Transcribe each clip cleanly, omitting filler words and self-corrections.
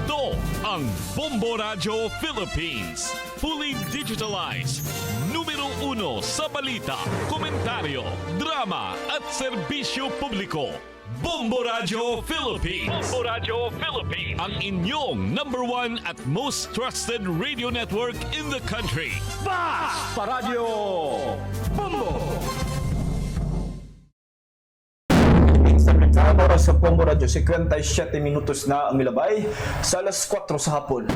Ito ang Bombo Radio Philippines. Fully digitalized. Numero 1 sa balita, komentaryo, drama at serbisyo publiko. Bombo Radio Philippines. Bombo Radio Philippines. Ang inyong #1 at most trusted radio network in the country. Basta Radio Bombo! Sa oras sa Bombo Radio, 57 minutos na ang milabay sa alas 4 sa hapon.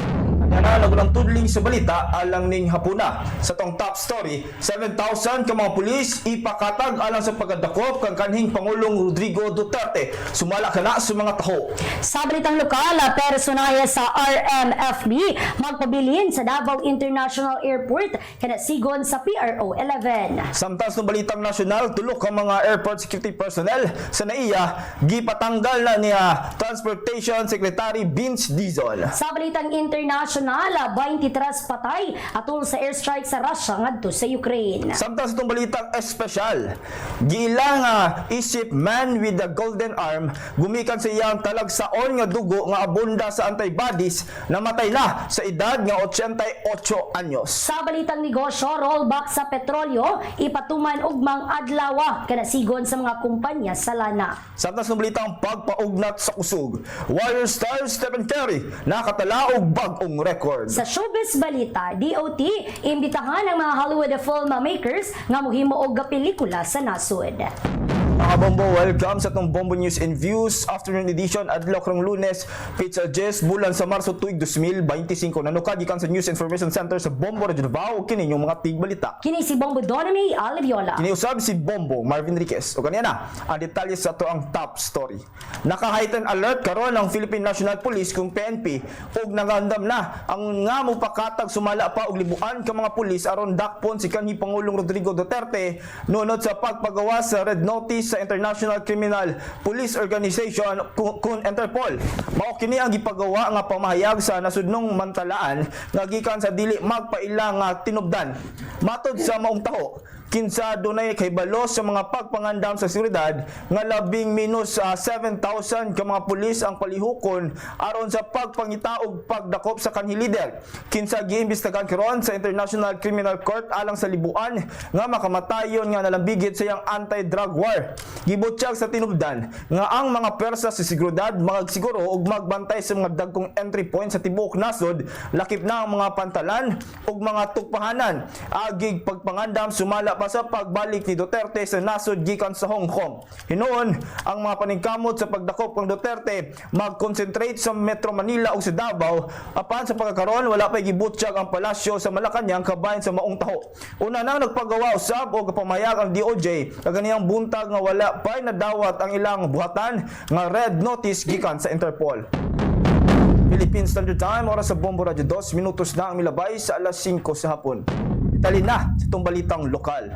Nananago ng tudling sa balita alang ning hapuna. Sa tong top story, 7,000 ka mga pulis ipakatag alang sa pagkadakop kang kanhing Pangulong Rodrigo Duterte. Sumala ka na sa mga taho. Sa balitang lokal, personaya sa RMFB magpabilin sa Davao International Airport kada sigon sa PRO 11. Samtang sa balitang nasyonal, tulok ang mga airport security personnel sa NAIA gipatanggal na niya Transportation Secretary Vince Dizon. Sa balitang international, 23 patay atol sa airstrike sa Russia ngadto sa Ukraine. Samtang sa itong balitang espesyal, giilang isip man with the golden arm, gumikan sa iyang talagsaon nga dugo nga abunda sa antibodies, namatay na sa edad nga 88 anyos. Sa balitang negosyo, rollback sa petrolyo, ipatuman ugmang adlaw kada sigon sa mga kumpanya sa lana. Samtang sa balitang pagpaugnat sa kusog, Warrior star Stephen Curry nakatala og bag-ong record. Sa showbiz balita, DOT imbitahan ang mga Hollywood filmmakers nga mohimo og pelikula sa nasod. Mga Bombo, welcome sa itong Bombo News and Views Afternoon Edition adlaw karong Lunes, Pizza Jess, bulan sa Marso tuig 2025. Nanukad gikan sa News Information Center sa Bombo Radio Davao kini yung mga tigbalita. Kini si Bombo Donami Aliviola. Kini usab si Bombo Marvin Enriquez. O kaniya na ang detalye sa to ang top story. Naka-heightened alert karon ang Philippine National Police kung PNP ug nangandam na ang nga mo pakatag sumala pa og libuan ka mga pulis aron dakpon si kanhi Pangulong Rodrigo Duterte nunod sa pagpagawa sa Red Notice sa International Criminal Police Organization kun Interpol. Mao kini ang gipagawa nga pamahayag sa nasudnong mantalaan nga gikan sa dili magpailang nga tinubdan. Matod sa maong taho, kinsa dunay kahibalo sa mga pagpangandam sa seguridad nga labing minus 7,000 ka mga pulis ang palihukon aron sa pagpangita og pagdakop sa kanhi leader. Kinsa giimbestigahan karon sa International Criminal Court alang sa libuan nga makamatayon nga nalambigit sa iyang anti-drug war. Gibutyag sa tinubdan nga ang mga pwersa sa seguridad magsiguro og magbantay sa mga dagkong entry point sa tibuok nasod, lakip na ang mga pantalan ug mga tukpahanan. Agig pagpangandam sumala pa sa pagbalik ni Duterte sa nasod gikan sa Hong Kong. Hinuon ang mga paningkamot sa pagdakop kang Duterte mag-concentrate sa Metro Manila ug sa Davao, apan sa pagkakaroon wala pay gibutyag ang palasyo sa Malacañang kabahin sa maong taho. Una nang nagpagawa usab og pamayag ang DOJ kaganiyang buntag nga wala pay nadawat ang ilang buhatan nga red notice gikan sa Interpol. Philippine Standard Time, oras sa Bombo Radio 2 minutos na ang milabay sa alas 5 sa hapon. Dali na sa itong balitang lokal.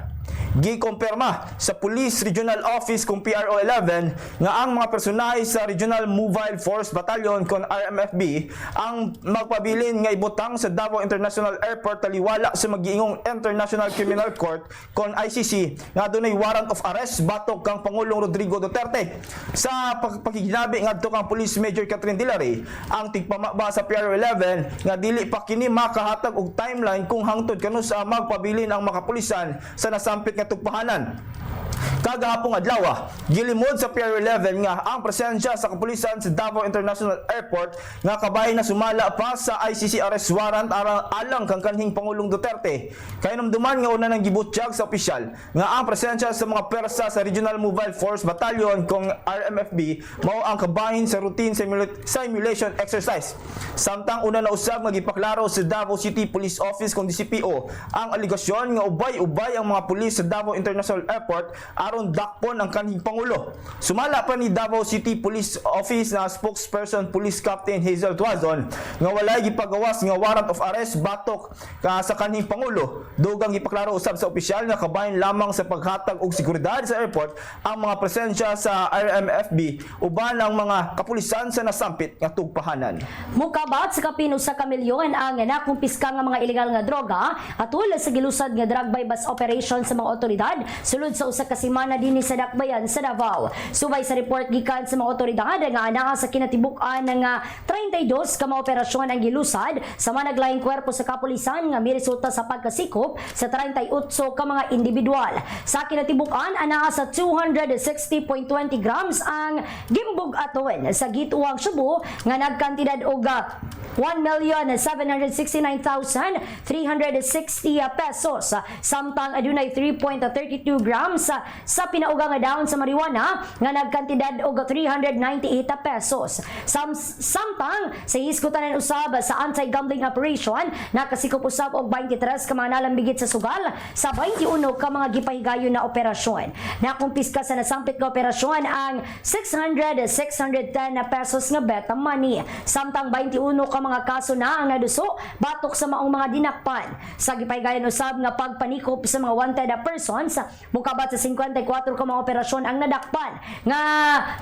Gikumpirma sa Police Regional Office kung PRO 11 nga ang mga personahe sa Regional Mobile Force Battalion kon RMFB ang magpabilin nga ibutang sa Davao International Airport taliwala sa magiingong International Criminal Court kon ICC nga dunay warrant of arrest batok kang Pangulong Rodrigo Duterte. Sa pagkiginabi ngadto kang Police Major Catherine Dillary, ang tigpamaba sa PRO 11 nga dili pa kini makahatag og timeline kung hangtod kanu sa magpabilin ang makapulisan sa nasampit nga tugpahanan. Kagahapong adlaw, gilimod sa PRO 11 nga ang presensya sa kapulisan sa Davao International Airport nga kabay na sumala pa sa ICC arrest warrant alang kang kanhing Pangulong Duterte. Kay namduman nga una nang gibutyag sa opisyal nga ang presensya sa mga persa sa Regional Mobile Force Battalion kung RMFB mao ang kabahin sa routine simulation exercise. Samtang una na usab nga gipaklaro sa Davao City Police Office kung DCPO ang aligasyon nga ubay-ubay ang mga pulis sa Davao International Airport aron dakpon ang kanhing Pangulo. Sumala pa ni Davao City Police Office na spokesperson Police Captain Hazel Tuazon nga walay gipagawas nga warrant of arrest batok sa kanhing Pangulo. Dugang gipaklaro usab sa opisyal nga kabahin lamang sa paghatag og seguridad sa airport ang mga presensya sa RMFB uban ang mga kapulisan sa nasampit nga tugpahanan. Mukabat sa kapino sa kamilyon ang nakumpiska nga mga ilegal nga droga atol sa gilusad nga drug bypass operation sa mga otoridad sulod sa usa ka semana na din sa dakbayan sa Davao. Subay sa report gikan sa mga otoridad nga anaa sa kinatibuk-an nga 32 ka mga operasyon ang gilusad sa managlaing kwerpo sa kapulisan nga miresulta sa pagkasikop sa 38 ka mga individual. Sa kinatibuk-an anaa sa 260.20 grams ang gimbog aton sa gituang Cebu nga nagkantidad og 1,769,360 pesos. Samtang adunay 3.32 grams sa pinauga nga daon sa marijuana nga nagkantidad og 398 pesos. Samtang sa hiskutanan usab sa anti-gambling operation nakasikop usab og 23 ka mga nalambigit sa sugal sa 21 ka mga gipahigayon na operasyon. Nakumpiska sa nasampit nga operasyon ang 610 pesos nga beta money. Samtang 21 ka mga kaso na ang naduso batok sa maong mga dinakpan. Sa gipahigayon usab nga pagpanikop sa mga wanted persons, mukabat sa 54 ka mga operasyon ang nadakpan nga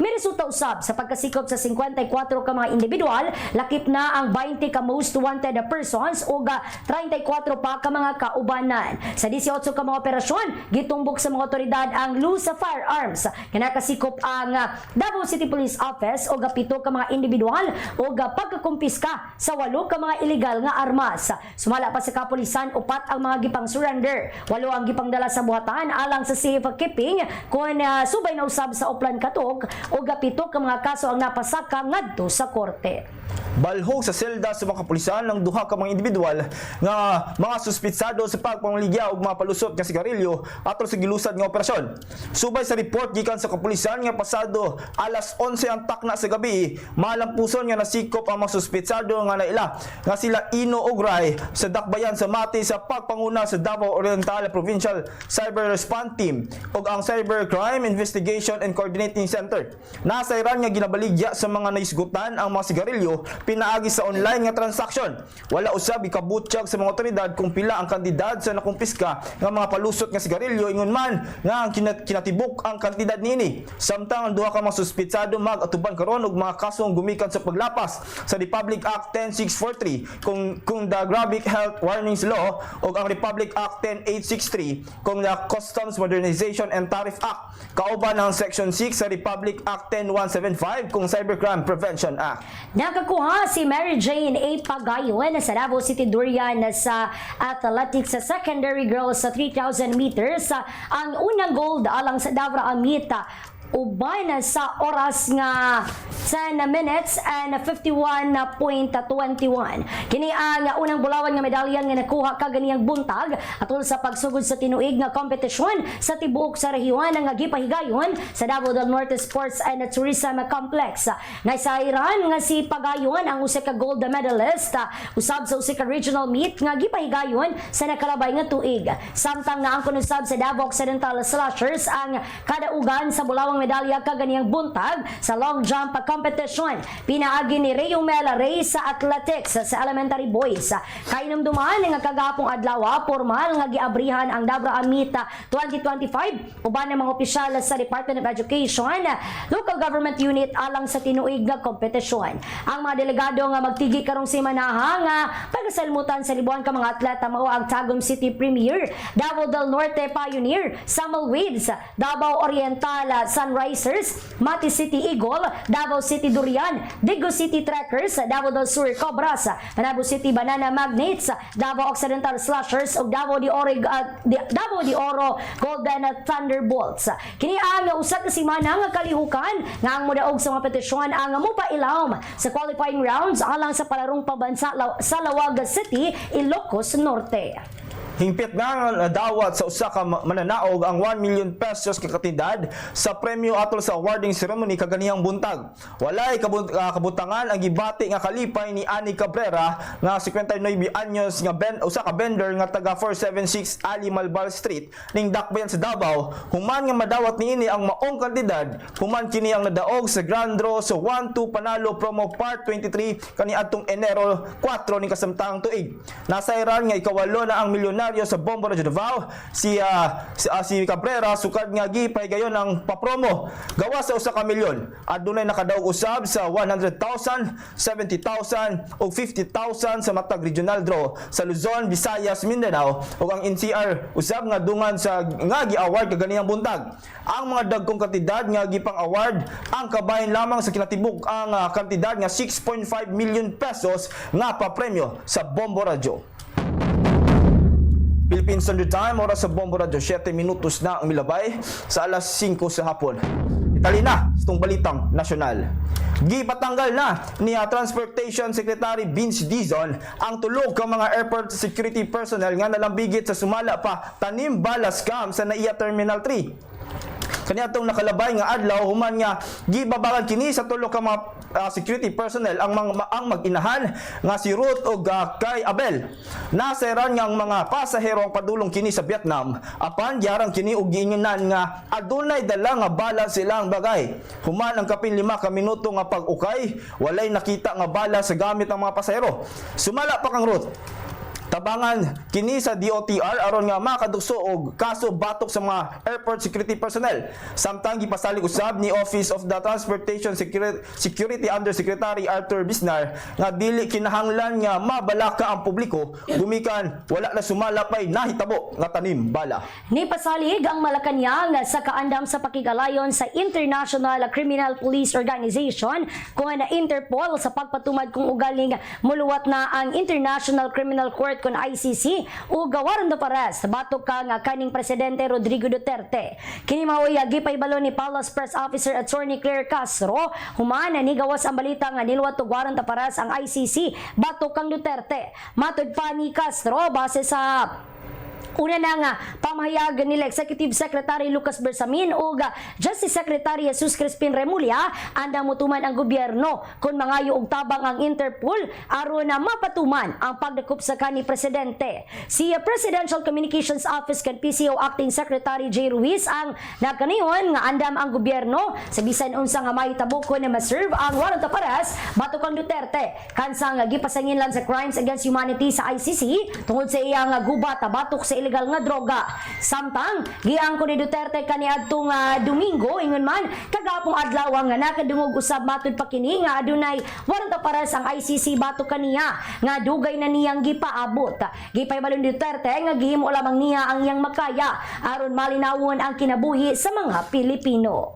miresulta usab sa pagkasikop sa 54 ka mga individual, lakip na ang 20 ka most wanted persons ug 34 pa ka mga kaubanan. Sa 18 ka mga operasyon, gitumbok sa mga otoridad ang loose firearms nga nakasikop ang Davao City Police Office ug 7 ka mga individual ug pagkakumpiska sa 8 ka mga illegal nga armas. Sumala pa sa kapulisan, 4 ang mga gipang surrender, 8 ang gipang dala sa buhatan alang sa safe keeping kun subay na usab sa Oplan Katok ug 7 ka mga kaso ang napasaka ngadto sa korte. Balhog sa selda sa mga kapulisan ng duha ka mga individual nga mga suspitsado sa pagpanguligya og mga palusot nga sigarilyo atol sa gilusad nga operasyon. Subay sa report gikan sa kapulisan nga pasado alas 11 ang takna sa gabi, malampuson nga nasikop ang mga suspitsado nga naila nga sila Ino Ogray sa dakbayan sa Mati sa pagpanguna sa Davao Oriental Provincial Cyber Response Team ug ang Cyber Crime Investigation and Coordinating Center. Nasayran nga ginabaligya sa mga naisgutan ang mga sigarilyo pinaagi sa online nga transaction. Wala usab ikabutyag sa mga otoridad kung pila ang kantidad sa nakumpiska nga mga palusot nga sigarilyo, ingon man nga ang kinatibuk ang kantidad niini. Samtang ang duha ka mga suspitsado mag-atuban karon og mga kasong gumikan sa paglapas sa Republic Act 10643 kung the Graphic Health Warnings Law ug ang Republic Act 10863 kung the Customs Modernization and Tariff Act kauban ang Section 6 sa Republic Act 10175 kung Cybercrime Prevention Act. Nakakuha si Mary Jane A. Pagayon sa Davao City Durian sa athletics sa secondary girls sa 3,000 meters. Ang unang gold alang sa Davao Amita uban sa oras nga 10 minutes and 51.21. Kini ang unang bulawan nga medalya nga nakuha kaganiyang buntag atol sa pagsugod sa tinuig nga kompetisyon sa tibuok sa rehiyon nga gipahigayon sa Davao del Norte Sports and Tourism Complex. Naisairan nga si Pagayon ang usa ka gold medalist usab sa usa ka regional meet nga gipahigayon sa nakalabay nga tuig. Samtang naangkon usab sa Davao Occidental Slashers ang kadaugan sa bulawang medalya kaganiyang buntag sa long jump competition. Pinaagi ni Rayo Mela Ray sa athletics sa elementary boys. Kainumduman nga kagapong adlaw formal nga giabrihan ang Davao Amita 2025 uban ng mga opisyal sa Department of Education, local government unit alang sa tinuig nga kompetisyon. Ang mga delegado nga magtigi karong semanaha nga pagsalmutan sa libuan ka mga atleta mao ang Tagum City Premier, Davao del Norte Pioneer, Samuel Wades, Davao Oriental Sunrisers, Mati City Eagle, Davao City Durian, Digo City Trekkers, Davao del Sur Cobras, Manabo City Banana Magnates, Davao Occidental Slashers ug Davao de Oro Golden Thunderbolts. Kini ang usa ka semana nga kalihukan nga ang modaog sa mga petisyon ang mopailawom sa qualifying rounds alang sa palarong pambansa sa Lawaga City, Ilocos Norte. Hingpit nga nadawat sa usa ka mananaog ang 1 million pesos kakatindad sa premyo atol sa awarding ceremony kaganihang buntag. Walay kabutangan ang gibati nga kalipay ni Ani Cabrera nga 59 anyos nga usa ka vendor nga taga 476 Ali Malbal Street ning dakbayan sa Davao. Human nga madawat niini ang maong kantidad, human kini ang nadaog sa Grand Draw sa 1-2 Panalo Promo Part 23 kaniadtong Enero 4 ning kasamtang tuig. Nasayran nga ikawalo na ang milyonar ordinaryo sa Bombo Radyo Davao si Cabrera sukad nga gipay gayon ang papromo gawa sa usa ka milyon. Adunay nakadaog usab sa 100,000, 70,000 ug 50,000 sa matag regional draw sa Luzon, Visayas, Mindanao ug ang NCR usab nga dungan sa nga gi-award kaganihang buntag. Ang mga dagkong kantidad nga gipang award ang kabahin lamang sa kinatibuk ang kantidad nga 6.5 million pesos nga papremyo sa Bombo Radyo. Philippine Standard Time, oras sa Bombo Radyo, 7 minutos na ang milabay sa alas 5 sa hapon. Itali na itong balitang nasyonal. Gipatanggal na ni Transportation Secretary Vince Dizon ang tulog ka mga airport security personnel nga nalambigit sa sumala pa tanim bala scam sa NAIA Terminal 3. Kaniadtong nakalabay nga adlaw human nga gibabagan kini sa tulo ka mga security personnel ang mag-inahan nga si Ruth ug kay Abel. Naseran nga ang mga pasahero ang padulong kini sa Vietnam apan giarang kini og giinganan nga adunay dala nga bala silang bagay. Human ang kapin 5 ka minuto nga pag-ukay, walay nakita nga bala sa gamit ang mga pasahero. Sumala pa kang Ruth. Tabangan kini sa DOTR aron nga makadugso og kaso batok sa mga airport security personnel. Samtang gipasalig usab ni Office of the Transportation Security Undersecretary Arthur Bisnar nga dili kinahanglan nga mabalaka ang publiko gumikan wala na sumala pay nahitabo nga tanim bala. Ni pasalig ang Malacañang sa kaandam sa pakigalayon sa International Criminal Police Organization kung na Interpol sa pagpatumad kung ugaling muluwat na ang International Criminal Court kon ICC o gawaran do pares batok ka nga kaning presidente Rodrigo Duterte. Kini maoy gipay balo ni Palace Press Officer Attorney Claire Castro human ni gawas ang balita nga niluwat og gawaran do pares ang ICC batok kang Duterte. Matud pa ni Castro base sa una na nga pamahayagan nila Executive Secretary Lucas Bersamin o Justice Secretary Jesus Crispin Remulla anda mutuman ang gobyerno kung mangayo og tabang ang Interpol aron na mapatuman ang pagdakop sa kani presidente. Si Presidential Communications Office kan PCO Acting Secretary J. Ruiz ang nagkaniyon nga andam ang gobyerno sa bisan unsa nga mahitabo ko na ma-serve ang warrant of arrest batok kang Duterte kansa nga gipasanginlan sa crimes against humanity sa ICC tungod sa iyang gubat batok sa illegal nga droga. Samtang giangko ni Duterte kaniadtong Domingo ingon man kagapong adlaw nga nakadungog usab matud pa kini nga adunay warrant of arrest ang ICC batok kaniya nga dugay na niyang gipaabot. Gipaybalon ni Duterte nga gihimo lamang niya ang iyang makaya aron malinawon ang kinabuhi sa mga Pilipino.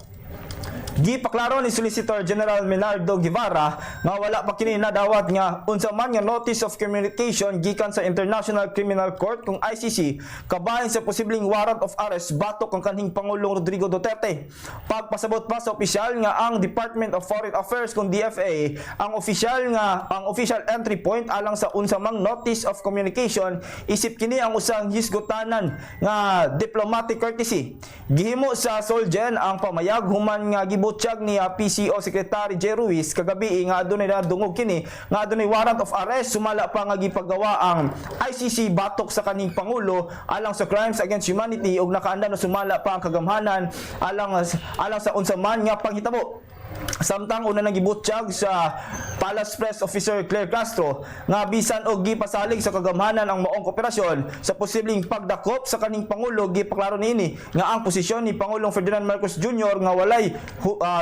Gipaklaro ni Solicitor General Menardo Guevara nga wala pa kini nadawat nga unsa man nga notice of communication gikan sa International Criminal Court kung ICC kabahin sa posibleng warrant of arrest batok ang kanhing Pangulong Rodrigo Duterte. Pagpasabot pa sa opisyal nga ang Department of Foreign Affairs kung DFA ang official entry point alang sa unsa mang notice of communication isip kini ang usang hisgotanan nga diplomatic courtesy. Gihimo sa Solgen ang pamayag human nga gibutyag ni PCO Secretary J. Ruiz kagabi nga adunay na dungog kini nga adunay warrant of arrest sumala pa nga gipagawa ang ICC batok sa kaning pangulo alang sa crimes against humanity ug nakaandam na sumala pa ang kagamhanan alang sa unsa man nga panghitabo. Samtang una nang gibutyag sa Palace Press Officer Claire Castro nga bisan og gipasalig sa kagamhanan ang maong kooperasyon sa posibleng pagdakop sa kaning pangulo gipaklaro niini nga ang posisyon ni Pangulong Ferdinand Marcos Jr. nga walay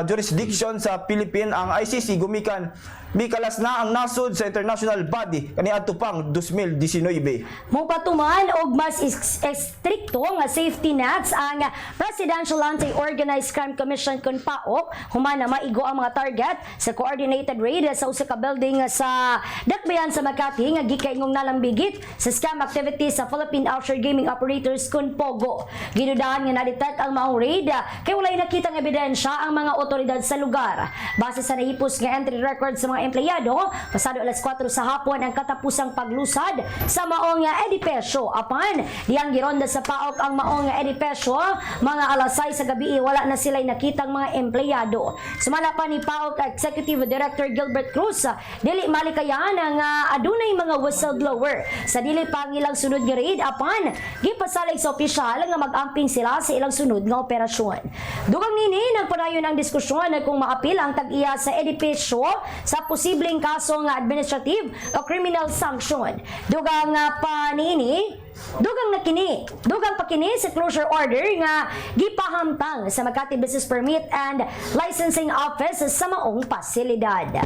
jurisdiction sa Philippine ang ICC gumikan mikalas na ang nasod sa international body kaniadto pang 2019. Mupatuman og mas estrikto nga safety nets ang Presidential Anti-Organized Crime Commission kun PAOK human na maigo ang mga target sa coordinated raid sa usa ka building sa Dakbayan sa Makati nga gikaingong nalambigit sa scam activities sa Philippine Offshore Gaming Operators kun POGO. Ginudahan nga na-detect ang maong raid kay walay nakitang ebidensya ang mga otoridad sa lugar. Base sa nahipos nga entry record sa mga empleyado, pasado alas 4 sa hapon ang katapusang paglusad sa maong edipesyo. Apan, diyang gironda sa PAOK ang maong edipesyo, mga alas 6 sa gabi wala na sila'y nakitang mga empleyado. Sumala pa ni PAOK Executive Director Gilbert Cruz, dili malikayan ang adunay mga whistleblower sa dili pang ilang sunod nga raid. Apan, gipasalig sa opisyal nga mag-amping sila sa ilang sunod nga operasyon. Dugang nini, nagpadayon ang diskusyon kung maapil ang tag-iya sa edipesyo sa posibleng kaso nga administrative o criminal sanction. Dugang pa nini Dugang pa kini sa closure order nga gipahamtang sa Makati Business Permit and Licensing Office sa maong pasilidad.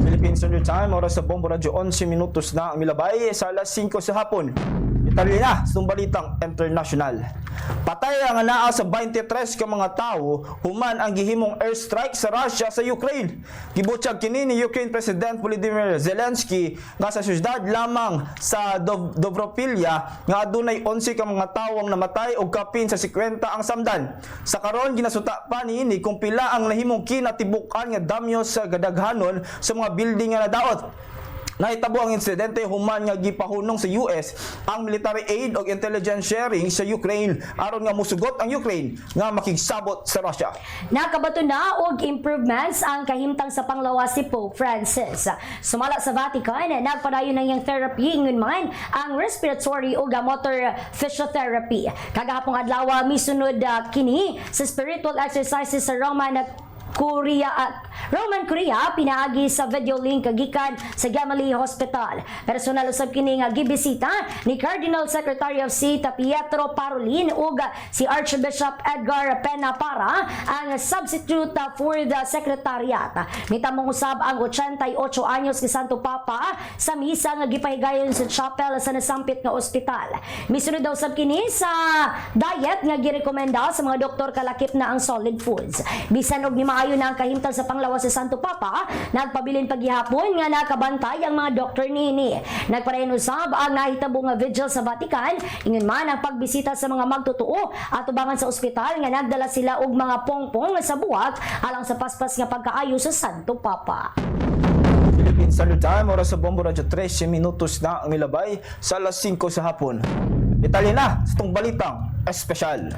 Philippine Standard Time, oras sa Bombo Radio, 11 minutos na ang milabay sa alas 5 sa hapon. Detalye na sa itong balitang international. Patay ang anaa sa 23 ka mga tao human ang gihimong airstrike sa Russia sa Ukraine. Gibutyag kini ni Ukraine President Volodymyr Zelensky nga sa syudad lamang sa Dobropilya nga adunay 11 ka mga tawo ang namatay ug kapin sa 50 ang samdan. Sa karon ginasuta pa niini kung pila ang nahimong kinatibukan nga damyo sa gadaghanon sa mga building nga nadaot. Nahitabo ang insidente human nga gipahunong sa US ang military aid o intelligence sharing sa Ukraine aron nga musugot ang Ukraine nga makigsabot sa Russia. Nakabato na og improvements ang kahimtang sa panglawas si Pope Francis. Sumala sa Vatican, nagpadayon na iyang therapy ingon man ang respiratory o motor physiotherapy. Kagahapong adlaw misunod kini sa spiritual exercises sa Roman Korea pinaagi sa video link gikan sa Gemelli Hospital. Personal usab kini nga gibisita ni Cardinal Secretary of State Pietro Parolin ug si Archbishop Edgar Penapara ang substitute for the secretariat. Mitamong usab ang 88 anyos ni Santo Papa sa misa nga gipahigayon sa chapel sa nasampit nga ospital. Misunod daw usab kini sa diet nga girekomenda sa mga doktor kalakip na ang solid foods. Bisan og ni maayo na ang kahimtang sa panglawas sa Santo Papa, nagpabilin paghihapon nga nakabantay ang mga doktor niini. Nagpadayon usab ang nahitabo nga vigil sa Vatican, ingon man ang pagbisita sa mga magtutuo at ubangan sa ospital nga nagdala sila og mga pongpong sa buwak alang sa paspas nga pagkaayo sa Santo Papa. Philippine Standard Time, oras sa Bombo Radio, 13 minutos na ang milabay sa alas 5 sa hapon. Detalye na sa itong balitang espesyal.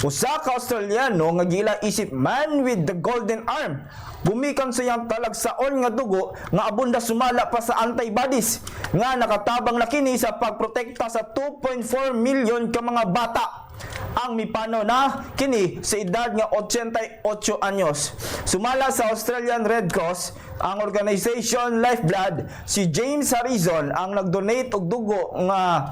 Usa ka Australiano nga gila isip man with the golden arm. Bumikan sa iyang talagsaon nga dugo nga abunda sumala pa sa antibodies nga nakatabang na kini sa pagprotekta sa 2.4 million ka mga bata. Ang mipano na kini sa edad nga 88 anyos. Sumala sa Australian Red Cross, ang organization Lifeblood, si James Harrison ang nagdonate og dugo nga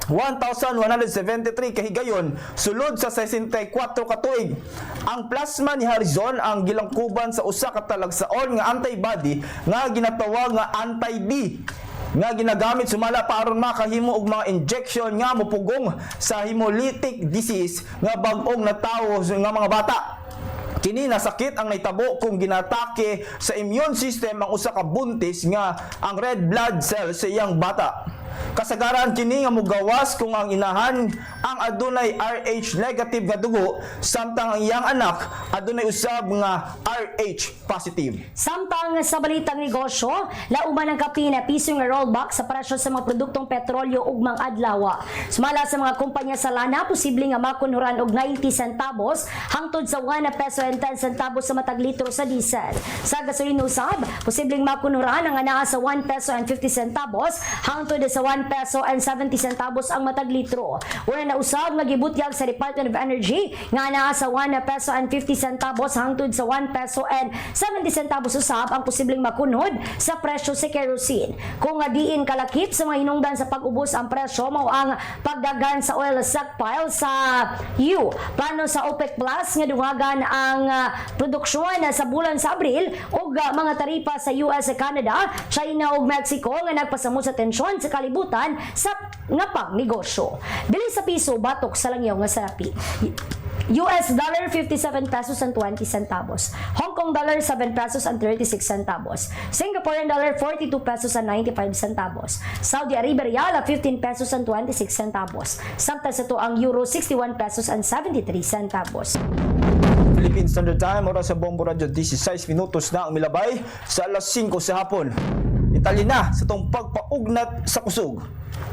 1,173 kahigayon sulod sa 64 katuig. Ang plasma ni Harrison ang gilangkuban sa usa ka talagsaon nga antibody nga ginatawag nga anti-B nga ginagamit sumala pa aron makahimo og mga injection nga mupugong sa hemolytic disease nga bag-ong natawo nga mga bata. Kini nasakit ang naitabo kung ginatake sa immune system ang usa ka buntis nga ang red blood cell sa iyang bata. Kasagaran kini nga mugawas kung ang inahan ang adunay RH negative nga dugo samtang ang iyang anak adunay usab nga RH positive. Samtang sa balitang negosyo, lauman ang kapi na piso nga rollback sa presyo sa mga produktong petrolyo ug mga adlaw. Sumala sa mga kumpanya sa lana, posible nga makunhuran og 90 centavos hangtod sa 1 peso and 10 centavos sa matag litro sa diesel. Sa gasolina usab, posibleng makunhuran ang anaa sa 1 peso and 50 centavos hangtod sa 1 peso and 70 centavos ang matag litro. Una na usab nga gibutyag sa Department of Energy nga anaa sa 1 peso and 50 centavos hangtod sa 1 peso and 70 centavos usab ang posibleng makunhod sa presyo sa kerosene. Kung nga diin kalakip sa mga hinungdan sa pag-ubos ang presyo mao ang pagdagan sa oil stockpile sa EU. Plano sa OPEC Plus nga dungagan ang produksyon sa bulan sa Abril ug mga taripa sa US, Canada, China ug Mexico nga nagpasamo sa tensyon sa kalibutan sa nga pagnegosyo. Bili sa piso batok sa langyaw nga salapi. US dollar 57 pesos and 20 centavos. Hong Kong dollar 7 pesos and 36 centavos. Singaporean dollar 42 pesos and 95 centavos. Saudi Arabia rial 15 pesos and 26 centavos. Samtang sa to ang euro 61 pesos and 73 centavos. Philippine Standard Time, oras sa Bombo Radio, 16 minutos na ang milabay sa alas 5 sa hapon. Detalye na sa itong pagpaugnat sa kusog.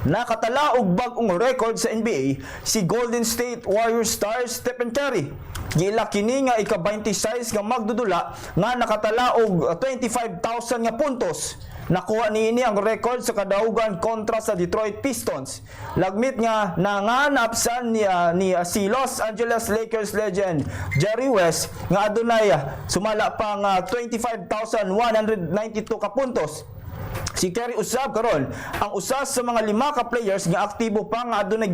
Nakatala og bag-ong record sa NBA si Golden State Warriors star Stephen Curry. Gila kini nga ika-26 nga magdudula nga nakatala og 25,000 nga puntos. Nakuha niini ang record sa kadaugan kontra sa Detroit Pistons. Lagmit nga nanganap sa si Los Angeles Lakers legend Jerry West nga adunay sumala pang 25,192 ka puntos. Si Kerry usab karon ang usa sa mga 5 ka players nga aktibo pa nga adunay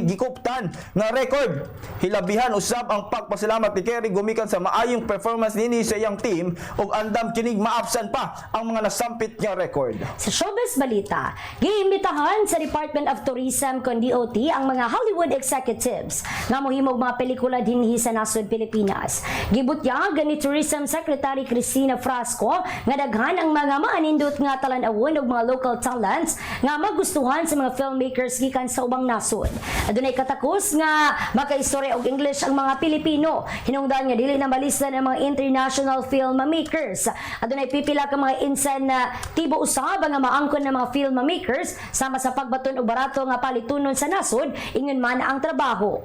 gikuptan nga record. Hilabihan usab ang pagpasalamat ni Kerry gumikan sa maayong performance nini sa iyang team ug andam kining maapsan pa ang mga nasampit nga record. Sa showbiz balita, giimbitahan sa Department of Tourism kon DOT ang mga Hollywood executives nga mohimog mga pelikula dinhi sa nasod Pilipinas. Gibutyag ni Tourism Secretary Cristina Frasco nga daghan ang mga maanindot nga talan-awon og mga local talents nga magustuhan sa mga filmmakers gikan sa ubang nasod. Adunay katakos nga makaistorya og English ang mga Pilipino. Hinungdan nga dili na malista ng mga international filmmakers. Adunay pipila ka mga insentibo usab nga maangkon ng mga filmmakers sama sa pagbaton og barato nga palitunon sa nasod ingon man ang trabaho.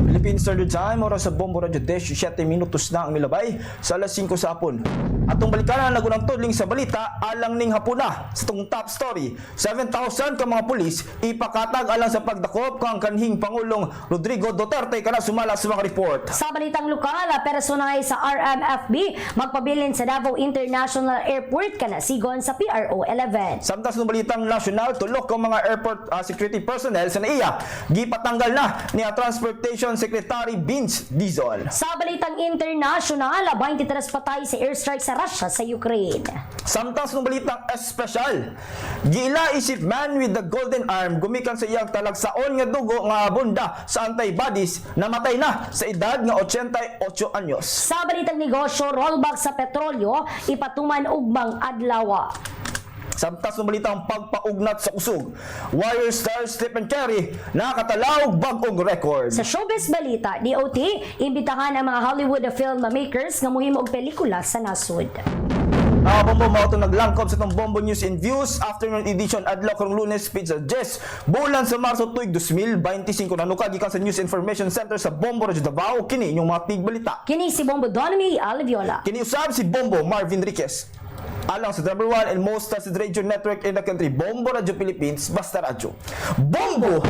Philippine Standard Time, oras sa Bombo Radio 17 minutos na ang milabay sa alas 5 sa hapon. Atong balikan ang nagunang tudling sa balita alang ning hapuna sa itong top story. 7,000 ka mga pulis ipakatag alang sa pagdakop kang kanhing Pangulong Rodrigo Duterte kana sumala sa mga report. Sa balitang lokal, personay sa RMFB magpabilin sa Davao International Airport kana sigon sa PRO 11. Samtang sa balitang nasyonal, tulok ang mga airport security personnel sa NAIA gipatanggal na ni Transportation Secretary Vince Dizon. Sa balitang international, 23 patay sa airstrike sa Russia sa Ukraine. Samtang sa balitang espesyal, gila isip man with the golden arm gumikan sa iyang talagsaon nga dugo nga bunda sa antibodies namatay na sa edad nga 88 anyos. Sa balitang negosyo, rollback sa petrolyo ipatuman ugmang adlaw. Samtang sa balitang pagpaugnat sa usog, Warrior star Stephen Curry nakatalaog bag-ong record. Sa showbiz balita, DOT imbitahan ang mga Hollywood filmmakers nga mohimo og pelikula sa nasod. Bombo mao itong naglangkob sa itong Bombo News and Views afternoon edition adlaw karong Lunes pizza Jess bulan sa Marso tuig 2025 nanuka gikan sa News Information Center sa Bombo Radio Davao kini inyong mga tigbalita. Kini si Bombo Donomy Alviola. Kini usab si Bombo Marvin Riquez. Alang sa number 1 and most trusted radio network in the country, Bombo Radio Philippines, Basta Radio. Bombo!